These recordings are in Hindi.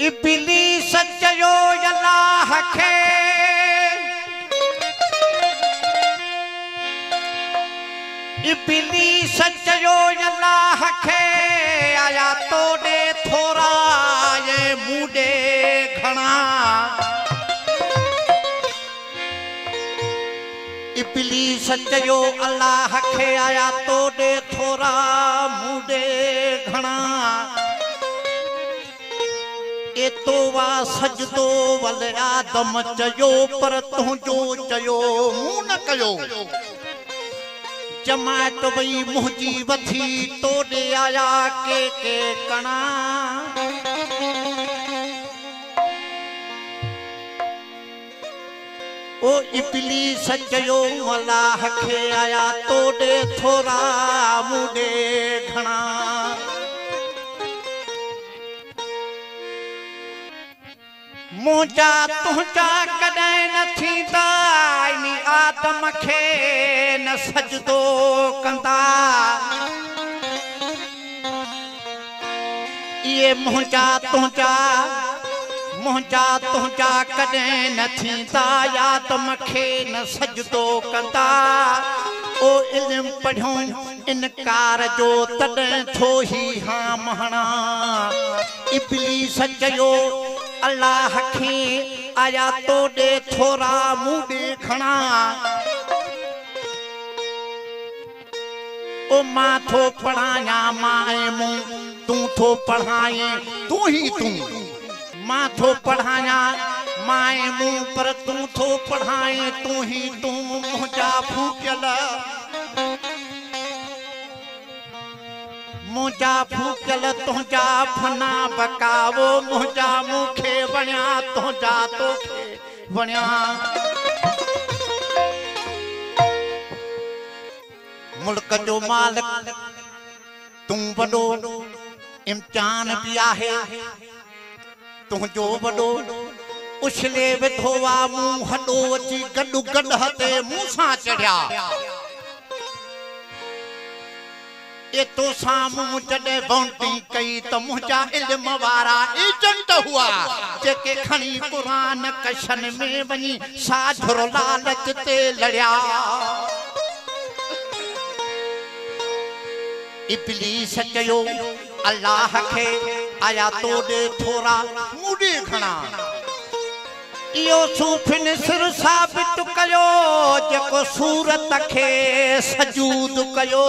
इब्लीस चयो अल्लाह खे इब्लीस चयो अल्लाह खे आया तोड़े थोरा ये मूडे घना इब्लीस चयो अल्लाह खे आया तोड़े थोरा मूडे घना एतो वा सजदो वल आदम चयो पर तुंहिंजो चयो मूं न कयो जमात वई मुंहिंजी वथी तोड़े आया के कणा ओ इब्लीस चयो अल्लाह खे आया तोड़े थोरा मूडे घणा मुंहिंजा तुंहिंजा कॾहिं न थींदा इन आदम खे न सजदो कंदा इहे मुंहिंजा तुंहिंजा कॾहिं न थींदा आदम खे न सजदो कंदा ओ इल्म पढ़ियो इनकार जो तॾहिं थो ही हां महणा इब्लीस चयो अल्लाह खे आया तोड़े थोरा मूडे खणा ओ मां थो पढ़ाया माए मूं तू थो पढ़ाए तू ही तू मां थो पढ़ाया माए मूं पर तू थो पढ़ाए तू ही तू मुंहिंजा फूकियल मुंहिंजा फूकियल तुंहिंजा फना बकावो मुंहिंजा मूंखे वणिया तुंहिंजा तोखे वणिया मुल्क जो मालिक तूं वॾो इम्तिहान बि आहे तुंहिंजो वॾो उछले वेठो आहे मूं हॾो अची गॾु गॾ ते मूं सां चढ़िया एतो सामूं जॾहिं बाउंटी कई त मुंहिंजा इल्म वारा एजेंट हुआ जेके खणी क़ुरान कशन में वञी साझुर लालच ते लड़िया इब्लीस चयो अल्लाह खे आया तोड़े थोरा मूडे खणा इहो सूफ़िन सिर साबित कयो जेको सूरत खे सजूद कयो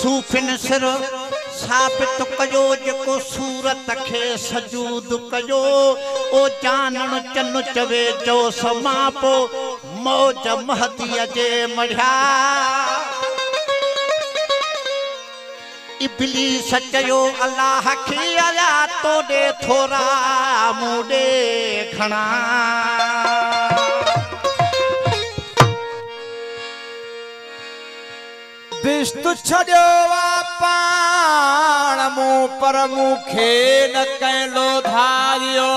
सूफ़िन सिर साबित कयो जेको सूरत खे सजूद कयो ओ जानण चन चवे जो समापो मौज महदीअ जे मढ़िया इब्लीस चयो अल्लाह खे आया तोड़े थोरा मूडे घणा बिस्तु छॾियो वा पाण मूं पर मूंखे न कैलो धारियो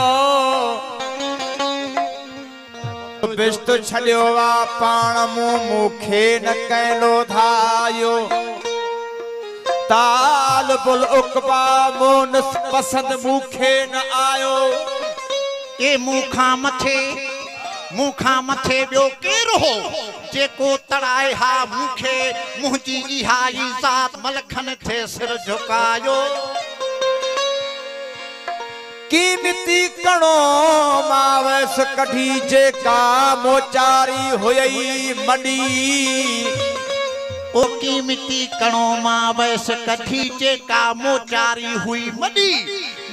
बिस्तु छॾियो वा पाण मूंखे न कैलो धारियो तालबुल उक़बा मूं पसंद मूंखे न आयो ए मूंखां मथे ॿियो केरु हो जेको तड़ाए हा मूंखे मुंहिंजी इहा ई ज़ात मलखनि थे सिर झुकायो कीमती कणो मावस कढी जेका मोचारी हुई मडी ओ कीमती कणो मावस कढी जेका मोचारी हुई मडी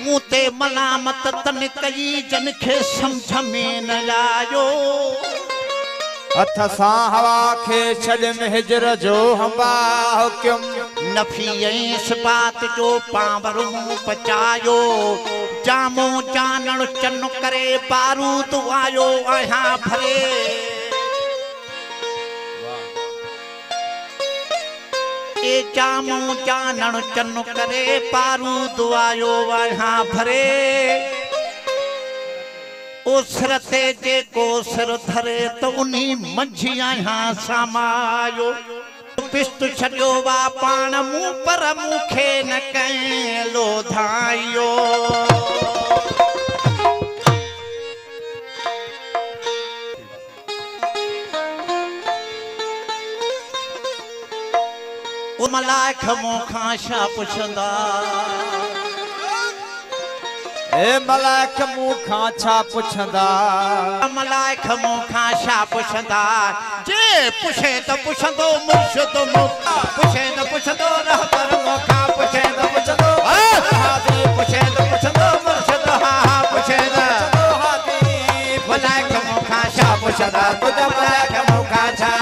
मूं ते मलामत तन कई जन खे सम्झ में न आयो हथ सां हवा खे छॾ में हिजर जो हंबा हुक्म नफ़ी ऐं इस्बात जो पावर मूं पचायो जामो जानण चन करे बारूद आयो आहियां भरे ए जामो जानण चन करे बारूद आयो आहियां भरे ओ सिर ते जेको सिर धरे तो उन्हीं मंझी आहियां समायो पिस्तु छॾियो वा पाण मूं पर मूंखे न कंहिं लोधायो ओ मलाइक मूंखां छा पुछंदा ए मलाइक मूंखां छा पुछंदा मलाइक मूंखां छा पुछंदा जे पुछे त पुछंदो मुर्शिद मूंखां पुछे त पुछंदो रहबर मूंखां पुछे त पुछंदो हादी पुछे त पुछंदो मुर्शिद हा पुछे त मलाइक मूंखां छा पुछंदा तुंहिंजा मलाइक मूंखां छा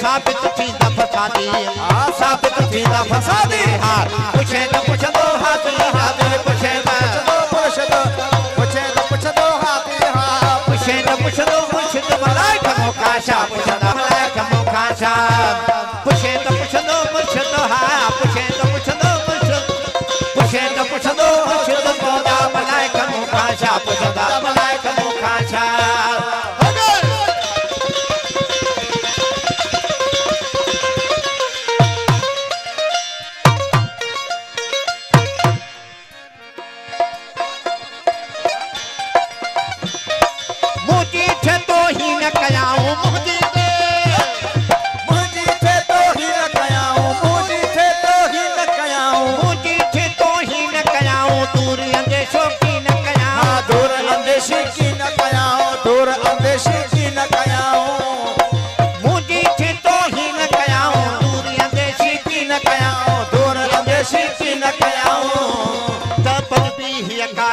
साबित थींदा फसादी साबित थींदा फसादी हार पुछे त पुछंदो हाथी हाथी पुछे त पुछंदो हाथी हा पुछे त पुछंदो मुर्शिद मलाइक मूंखां छा पुछंदा मलाइक मूंखां छा पुछे त पुछंदो मुर्शिद हा पुछे त पुछंदो मुर्शिद मौला मलाइक मूंखां छा पुछंदा मलाइक मूंखां छा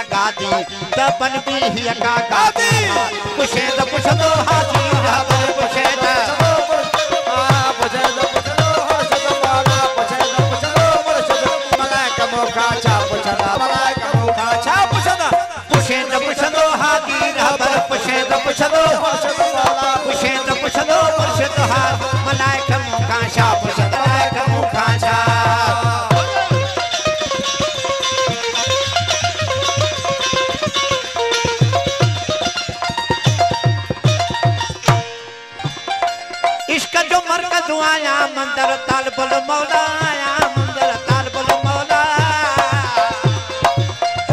दबन भी ही का गादी पुछे त पुछंदो हाथी रहबर पुछे त मलाइक मूंखां छा पुछंदा मलाइक मूंखां छा पुछंदा पुछे त पुछंदो हाथी रहबर पुछे त पुछंदो मुर्शिद हा मलाइक मूंखां छा पुछंदा मलाइक मूंखां छा आया मंदर तालबुल मौला आया मंदर तालबुल मौला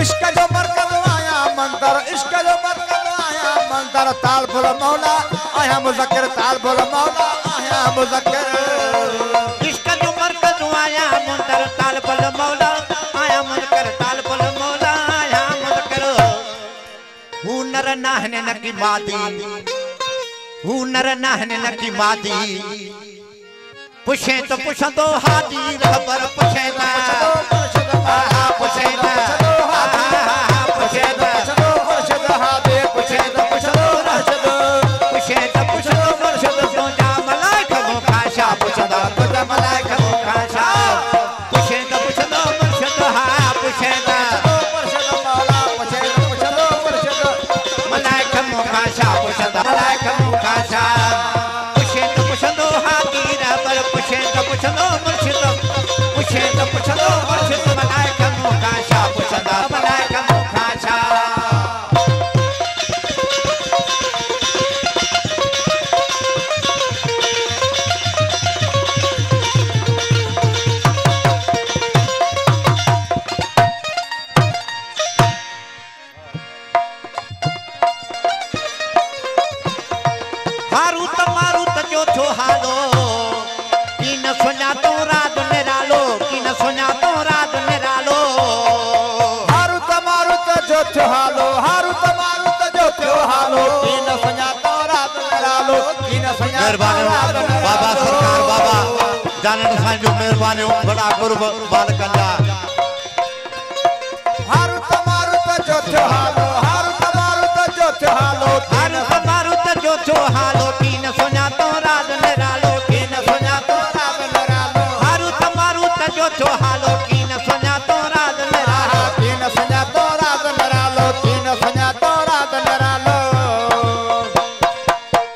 इश्क जो मरकज आया मंदर इश्क जो मरकज आया मंदर तालबुल मौला आया मुज़क्किर तालबुल मौला आया मुज़क्किर इश्क जो मरकज आया मंदर तालबुल मौला आया मुज़क्किर तालबुल मौला आया मुज़क्किर हू नर नाहने न की मादी हू नर नाहने न की मादी पुछे तो पुछंदो हादी रहबर पुछे त पुछे त मुर्शिद हादी पुछे त पुछंदो मुर्शिद पुछे त पुछंदो मुर्शिद तुंहिंजा मलाइक मूंखां छा पुछंदा तुंहिंजा मलाइक मूंखां छा पुछे त पुछंदो मुर्शिद हा पुछे त मलाइक मूंखां छा पुछंदा मलाइक मूंखां छा पुछे त पुछंदो हादी रहबर पुछे त पुछंदो मुर्शिद पुछे त पुछंदो मुर्शिद मलाइक मूंखां छा पुछंदा मलाइक मूंखां छा हारूत मारूत जो थो हालो की न सुञातो रात निरालो की न सुञातो रात निरालो हारूत मारूत जो थियो हालो हारूत मारूत जो थियो हालो की न सुञातो रात निरालो की न सुञातो रात निरालो बाबा सरकार बाबा जानन साईं जो मेहरबानी बड़ा गुरब बालकन जा जो हालो हारू तमारू तो जो जो हालो हारू तमारू तो जो जो हालो कीन सुना तो राज निरालो कीन सुना तो राज निरालो हारू तमारू तो जो जो हालो कीन सुना तो राज निरालो कीन सुना तो राज निरालो कीन सुना तो राज निरालो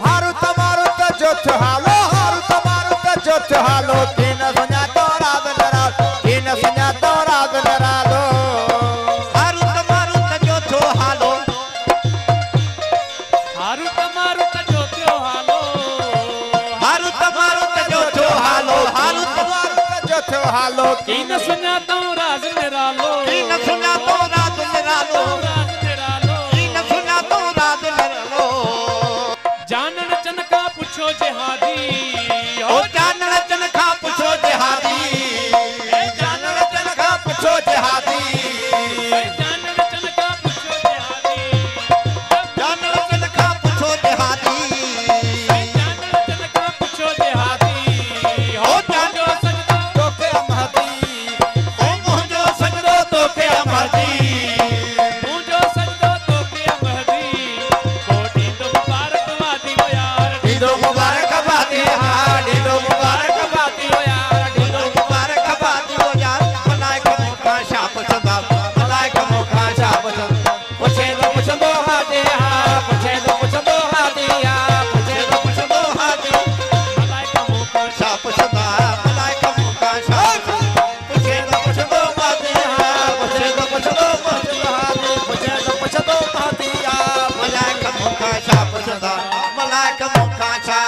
हारू तमारू तो जो जो हालो हारू तमारू तो जो जो हालो कीन सुना तो राज निरालो कीन सुना तो राज निरालो हारू तमारू तो जो जो हालो हारू तमारू तो जो जो हालो हारू तमारू तो जो जो हालो हारू तमारू तो जो जो हालो कीन सुना तो राज निरालो कीन सुना तो राज निरालो राज निरालो कीन सुना तो राज निरालो जानन चनका पुछो जिहादी ओ जानन चनखा पुछो जिहादी जानन चनखा पुछो जिहादी जानन चनका पुछो जिहादी जानन चनखा पुछो जिहादी जानन चनका पुछो जिहादी हो जो सजदो तो के महदी ओ मुंहिंजो सजदो तोखे अमरदी मुंहिंजो सजदो तोखे महदी कोटी तो मुबारक वादी हो यार ॾींदो मुबारक बादी हा ॾींदो मुबारक बादी हो यार ॾींदो मुबारक बादी हो यार मलाइक मूंखां छा पुछंदा मलाइक मूंखां छा पुछंदा पुछे थो पुछंदो हादी हा पुछे थो पुछंदो हादी हा पुछे थो पुछंदो हादी मलाइका मूंखां छा पुछंदा मलाइक मूंखां छा पुछे थो पुछंदो हादी हा पुछे थो पुछंदो हादी पुछे तो पुछंदो महदी आ मलाइक मूंखां छा पुछंदा मलाइक मूंखां छा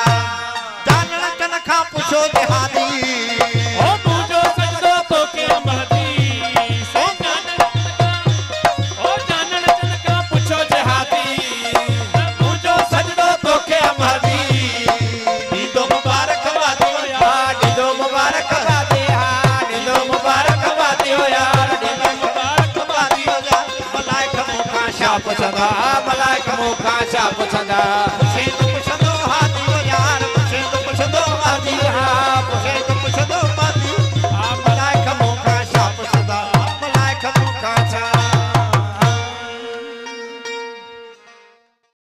जानण चनखा पुछो जिहादी ओ मुंहिंजो सजदो तोखे महदी से जानन चनका ओ जानन चनका पुछो जिहादी मुंहिंजो सजदो तोखे अमरदी ॾींदो मुबारक बादी हो यार ॾींदो मुबारक बादी हा ॾींदो मुबारक बादी हो यार ॾींदो मुबारक बादी हो यार मलाइक मूंखां छा पुछंदा मलाइक मूंखां छा पुछंदा पुछे थो पुछंदो